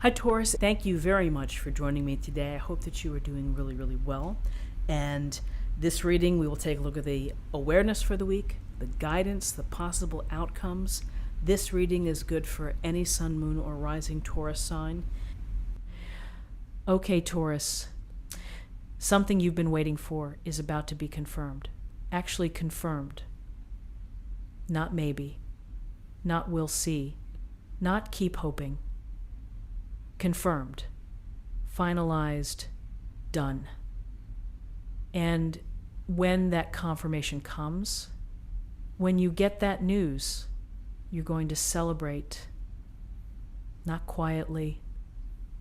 Hi, Taurus. Thank you very much for joining me today. I hope that you are doing really, really well. And this reading, we will take a look at the awareness for the week, the guidance, the possible outcomes. This reading is good for any sun, moon, or rising Taurus sign. Okay, Taurus, something you've been waiting for is about to be confirmed. Actually confirmed. Not maybe. Not we'll see. Not keep hoping. Confirmed, finalized, done. And when that confirmation comes, when you get that news, you're going to celebrate, not quietly,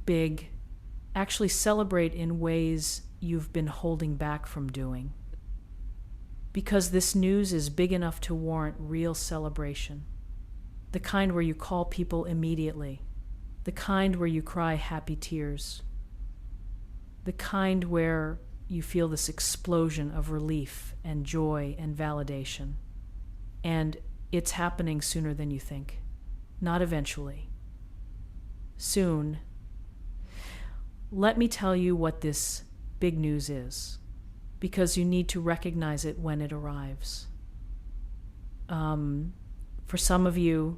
big, actually celebrate in ways you've been holding back from doing. Because this news is big enough to warrant real celebration, the kind where you call people immediately, the kind where you cry happy tears, the kind where you feel this explosion of relief and joy and validation. And it's happening sooner than you think, not eventually. Soon. Let me tell you what this big news is, because you need to recognize it when it arrives. For some of you,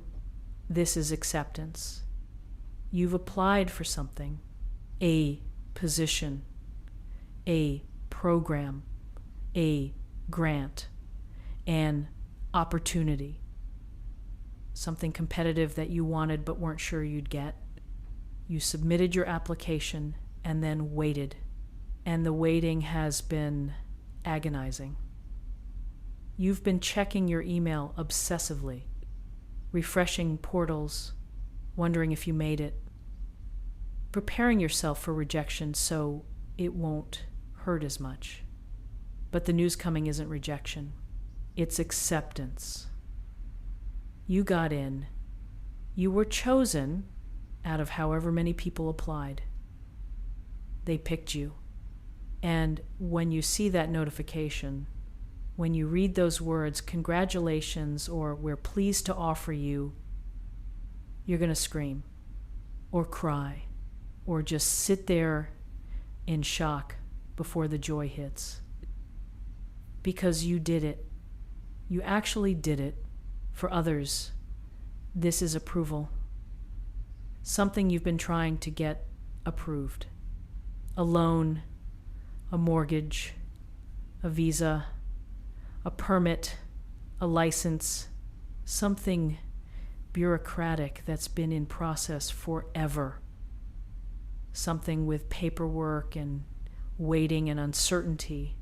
this is acceptance. You've applied for something, a position, a program, a grant, an opportunity, something competitive that you wanted but weren't sure you'd get. You submitted your application and then waited, and the waiting has been agonizing. You've been checking your email obsessively, refreshing portals, wondering if you made it, preparing yourself for rejection so it won't hurt as much. But the news coming isn't rejection, it's acceptance. You got in. You were chosen out of however many people applied. They picked you. And when you see that notification, when you read those words, congratulations, or we're pleased to offer you, you're going to scream or cry or just sit there in shock before the joy hits. Because you did it. You actually did it. For others, this is approval. Something you've been trying to get approved. A loan, a mortgage, a visa, a permit, a license, something bureaucratic that's been in process forever. Something with paperwork and waiting and uncertainty.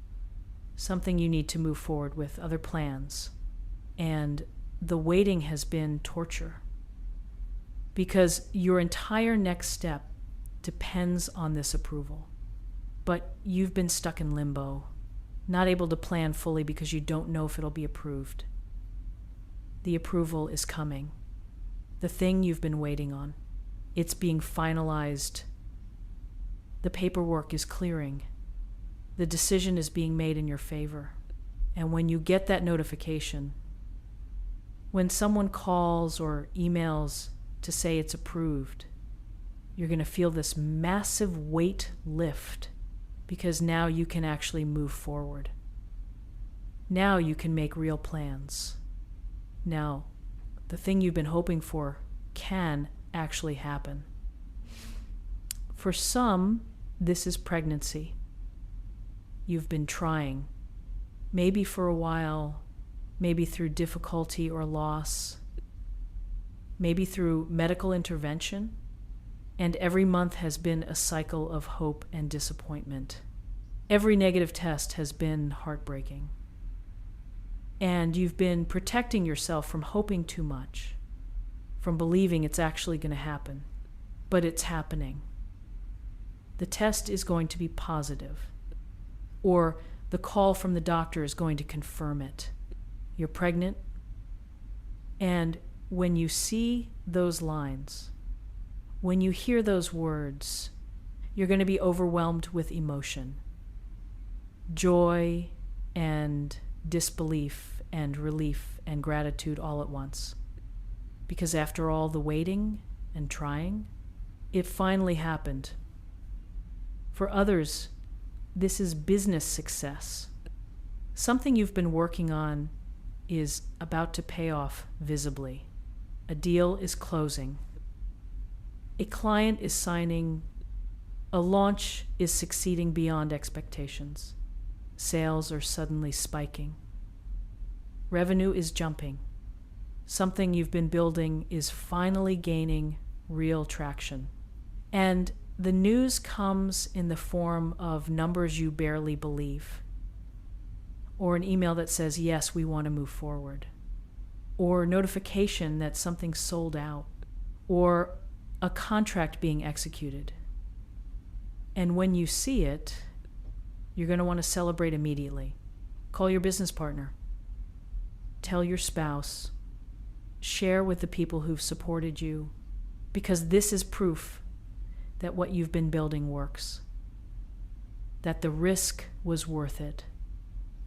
Something you need to move forward with, other plans. And the waiting has been torture. Because your entire next step depends on this approval. But you've been stuck in limbo, not able to plan fully because you don't know if it'll be approved. The approval is coming. The thing you've been waiting on. It's being finalized. The paperwork is clearing. The decision is being made in your favor. And when you get that notification, when someone calls or emails to say it's approved, you're going to feel this massive weight lift because now you can actually move forward. Now you can make real plans. Now, the thing you've been hoping for can actually happen. For some, this is pregnancy. You've been trying, maybe for a while, maybe through difficulty or loss, maybe through medical intervention, and every month has been a cycle of hope and disappointment. Every negative test has been heartbreaking. And you've been protecting yourself from hoping too much, from believing it's actually going to happen. But it's happening. The test is going to be positive, or the call from the doctor is going to confirm it. You're pregnant, and when you see those lines, when you hear those words, you're going to be overwhelmed with emotion, joy and disbelief and relief and gratitude all at once. Because after all the waiting and trying, It finally happened. For others, this is business success. Something you've been working on is about to pay off visibly. A deal is closing. A client is signing. A launch is succeeding beyond expectations. Sales are suddenly spiking. Revenue is jumping. Something you've been building is finally gaining real traction. And the news comes in the form of numbers you barely believe, or an email that says, yes, we want to move forward, or notification that something's sold out, or a contract being executed. And when you see it, you're going to want to celebrate immediately. Call your business partner. Tell your spouse. Share with the people who've supported you, because this is proof that what you've been building works, that the risk was worth it,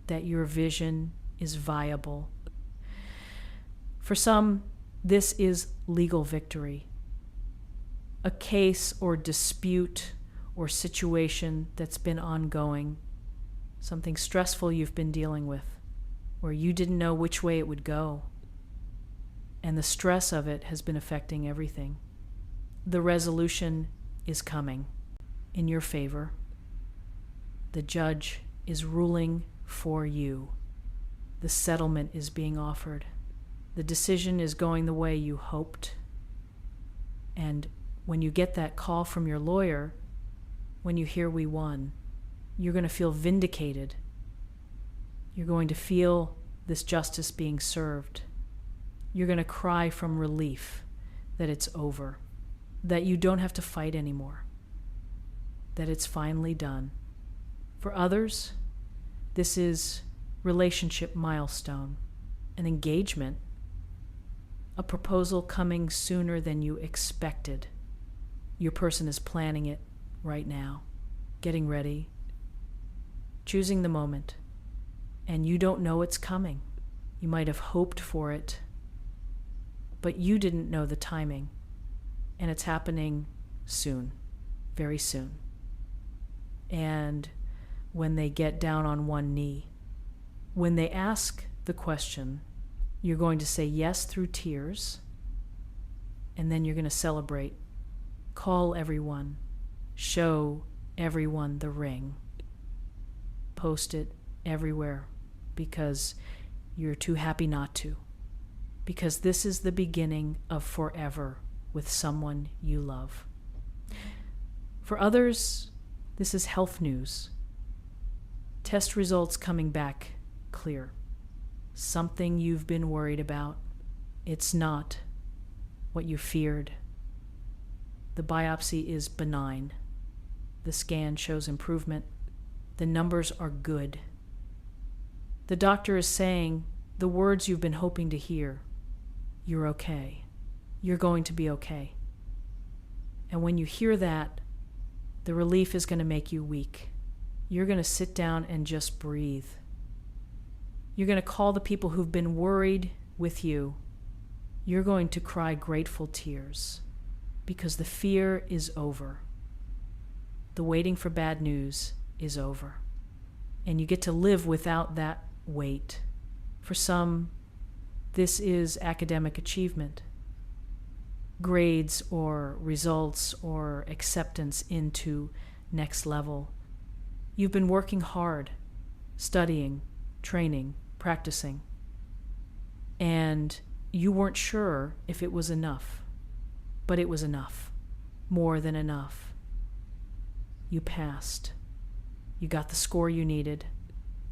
that your vision is viable. For some, this is legal victory, a case or dispute or situation that's been ongoing, something stressful you've been dealing with, where you didn't know which way it would go, and the stress of it has been affecting everything. The resolution is coming in your favor. The judge is ruling for you. The settlement is being offered. The decision is going the way you hoped. And when you get that call from your lawyer, when you hear we won, you're going to feel vindicated. You're going to feel this justice being served. You're going to cry from relief that it's over, that you don't have to fight anymore, that it's finally done. For others, this is relationship milestone, an engagement, a proposal coming sooner than you expected. Your person is planning it right now, getting ready, choosing the moment, and you don't know it's coming. You might have hoped for it, but you didn't know the timing, and it's happening soon, very soon. And when they get down on one knee, when they ask the question, you're going to say yes through tears, and then you're going to celebrate. Call everyone. Show everyone the ring. Post it everywhere, because you're too happy not to. Because this is the beginning of forever with someone you love. For others, this is health news. Test results coming back clear. Something you've been worried about. It's not what you feared. The biopsy is benign. The scan shows improvement. The numbers are good. The doctor is saying the words you've been hoping to hear. You're okay. You're going to be okay. And when you hear that, the relief is going to make you weak. You're going to sit down and just breathe. You're going to call the people who've been worried with you. You're going to cry grateful tears, because the fear is over. The waiting for bad news is over. And you get to live without that weight. For some, this is academic achievement. Grades or results or acceptance into next level. You've been working hard, studying, training, practicing, and you weren't sure if it was enough, but it was enough, more than enough. You passed. You got the score you needed.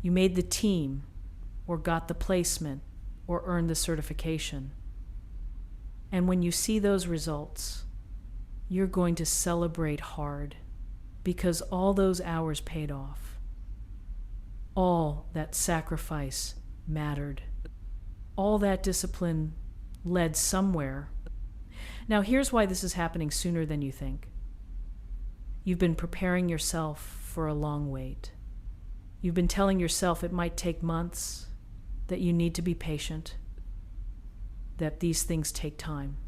You made the team, or got the placement, or earned the certification. And when you see those results, you're going to celebrate hard, because all those hours paid off. All that sacrifice mattered. All that discipline led somewhere. Now, here's why this is happening sooner than you think. You've been preparing yourself for a long wait. You've been telling yourself it might take months, that you need to be patient, that these things take time.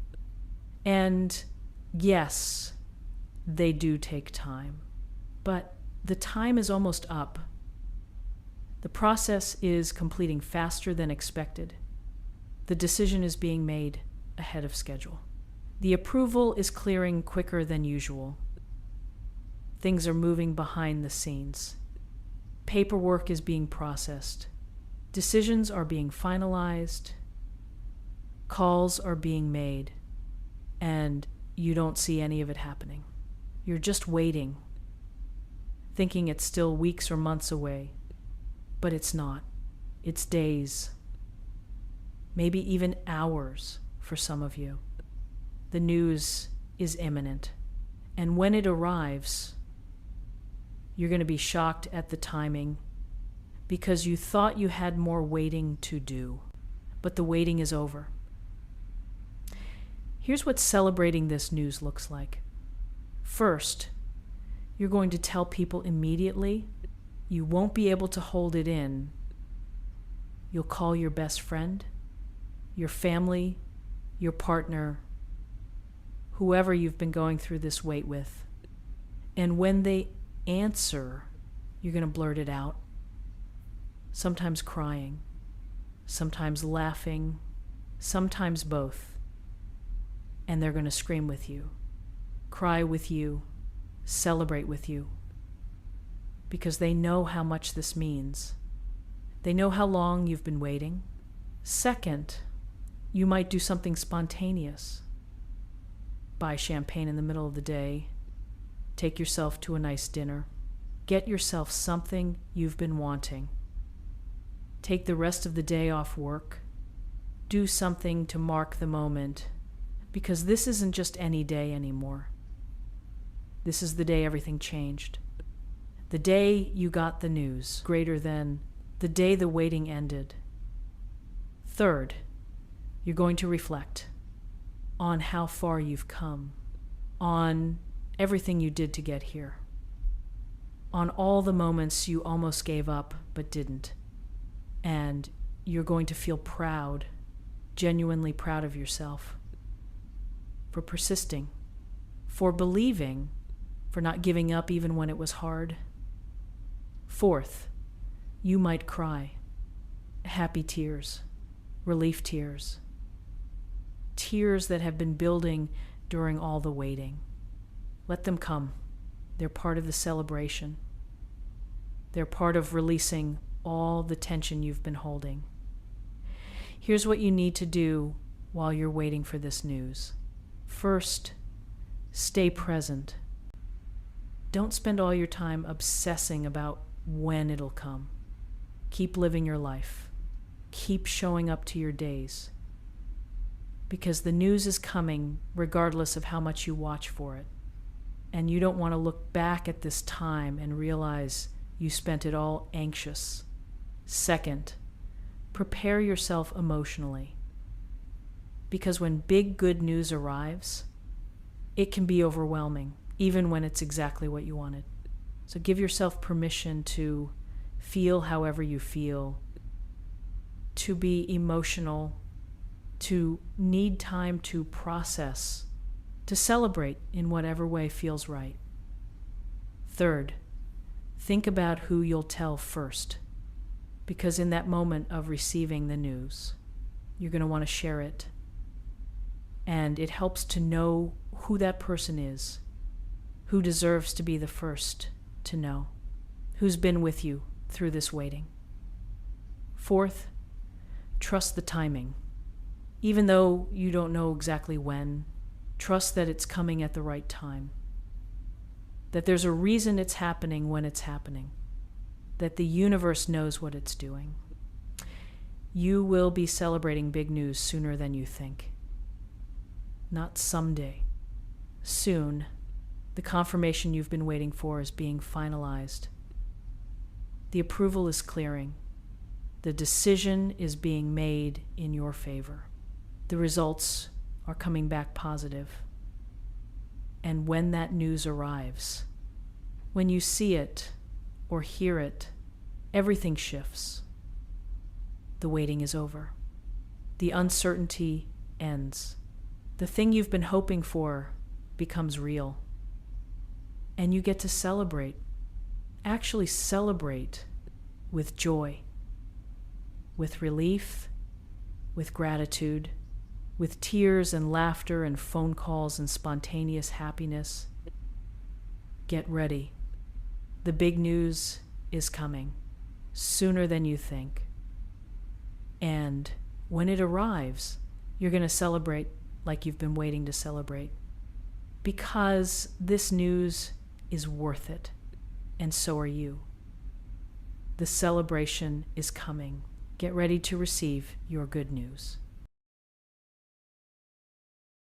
And yes, they do take time. But the time is almost up. The process is completing faster than expected. The decision is being made ahead of schedule. The approval is clearing quicker than usual. Things are moving behind the scenes. Paperwork is being processed. Decisions are being finalized. Calls are being made. And you don't see any of it happening. You're just waiting, thinking it's still weeks or months away. But it's not. It's days, maybe even hours for some of you. The news is imminent. And when it arrives, you're going to be shocked at the timing because you thought you had more waiting to do, but the waiting is over. Here's what celebrating this news looks like. First, you're going to tell people immediately. You won't be able to hold it in. You'll call your best friend, your family, your partner, whoever you've been going through this wait with. And when they answer, you're going to blurt it out. Sometimes crying, sometimes laughing, sometimes both. And they're going to scream with you, cry with you, celebrate with you. Because they know how much this means. They know how long you've been waiting. Second, you might do something spontaneous. Buy champagne in the middle of the day. Take yourself to a nice dinner. Get yourself something you've been wanting. Take the rest of the day off work. Do something to mark the moment. Because this isn't just any day anymore. This is the day everything changed. The day you got the news, greater than the day the waiting ended. Third, you're going to reflect on how far you've come, on everything you did to get here, on all the moments you almost gave up but didn't. And you're going to feel proud, genuinely proud of yourself for persisting, for believing, for not giving up even when it was hard. Fourth, you might cry. Happy tears, relief tears. Tears that have been building during all the waiting. Let them come. They're part of the celebration. They're part of releasing all the tension you've been holding. Here's what you need to do while you're waiting for this news. First, stay present. Don't spend all your time obsessing about when it'll come. Keep living your life. Keep showing up to your days. Because the news is coming regardless of how much you watch for it. And you don't want to look back at this time and realize you spent it all anxious. Second, prepare yourself emotionally. Because when big good news arrives, it can be overwhelming, even when it's exactly what you wanted. So give yourself permission to feel however you feel, to be emotional, to need time to process, to celebrate in whatever way feels right. Third, think about who you'll tell first, because in that moment of receiving the news, you're going to want to share it. And it helps to know who that person is, who deserves to be the first to know, who's been with you through this waiting. Fourth, trust the timing. Even though you don't know exactly when, trust that it's coming at the right time. That there's a reason it's happening when it's happening. That the universe knows what it's doing. You will be celebrating big news sooner than you think. Not someday. Soon, the confirmation you've been waiting for is being finalized. The approval is clearing. The decision is being made in your favor. The results are coming back positive. And when that news arrives, when you see it or hear it, everything shifts. The waiting is over. The uncertainty ends. The thing you've been hoping for becomes real. And you get to celebrate. Actually celebrate with joy, with relief, with gratitude, with tears and laughter and phone calls and spontaneous happiness. Get ready. The big news is coming sooner than you think. And when it arrives, you're going to celebrate like you've been waiting to celebrate. Because this news is worth it, and so are you. The celebration is coming. Get ready to receive your good news.